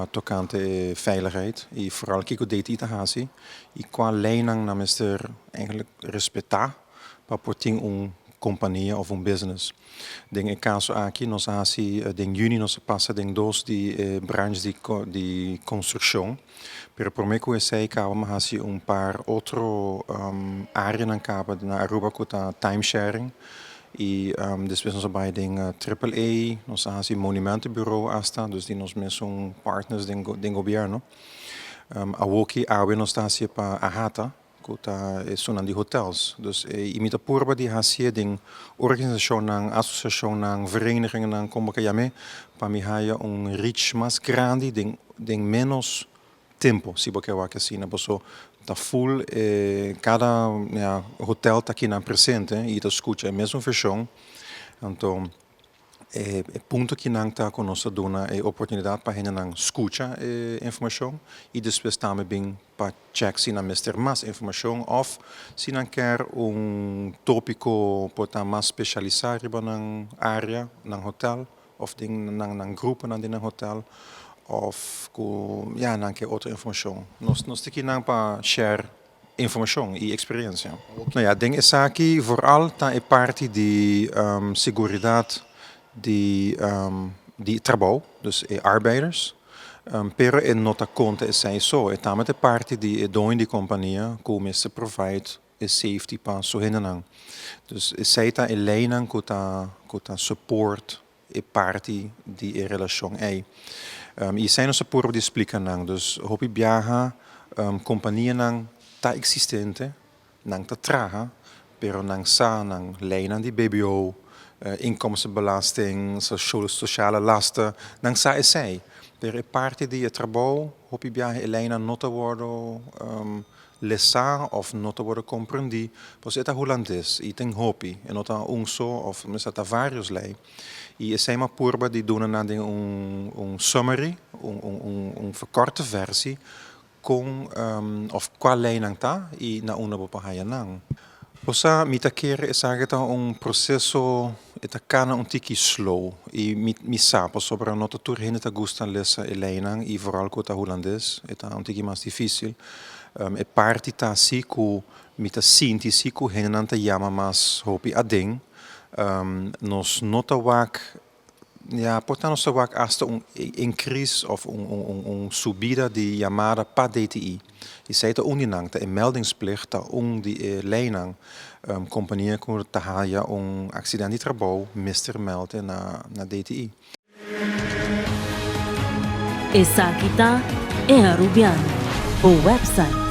tocante veiligheid e vooral kiko date ita hasi e qua leinang na mister eigenlijk respeitar para porting companhia of business. Ding em caso aqui nós hasi ding juni nós passa ding dos di branch di construção. Pero por me que sei que vamos hasi par outro área na capa na Aruba kota timesharing. E depois nós bij ding AAA, nós hasi monumentenbureau asta, dus die nós mesmo partners ding governo. Awoki awe nós hasi pa ahata, kota sonan die hotels. Dus imita purba die hasi ding organisatie nang associatie nang verenigingen nang kom ik jame, pa mi haya reach mas grande ding menos tempo, se você quer assim, né? Tá full, cada hotel tá aqui na presente e tá escuta a mesma versão. Então, ponto que não tá conosco dona é oportunidade para gente não escuta informação e depois também bem para check se não mister mais informação ou se não quer tópico para mais especializado na área, na hotel ou na grupo na hotel. Of não que outra informação. Nós temos aqui não para share informação e experiência. Nou ja, ding is aqui vooral tá é parte de seguridade de trabalho, dus arbeiders. Pero en nota conta é só, é também parte de doing de companhia como se provide safety para so hinan. Dus sei tá é leinen kota support é parte de relação aí. E zijn ons por de explicar nang, dus hopi viaja companhia nang ta existente, nang ta traga, pero nang sa nang leinen die BBO, inkomstenbelasting, sociale lasten, nang sa is zij. Per parte die trabalho, hopi viaja elena nota worden lesa of nota worden comprendi, pois eta holandês, e tem hopi, e nota so of mesata vários lei. E essa é uma purba de doen na summary, verkorte versie, com of qua lening tá e na una bopahayanang. Posa mita kere esageta processo eta kana tiki slow e mi sapo sobre nota tur hineta gusta lesa e lening e vooral kota holandês eta tiki mais difícil. E parte tá siku mita sinti siku hinenanta yama mas hopi ading. Nos nota wak, portanto nós wak hasta increase of subida de chamada para DTI. E sei dat uninang de meldingsplicht dat die lening companhia com tahaya accident de trabalho mister melde na DTI. Essa aqui tá é Arubiano, o website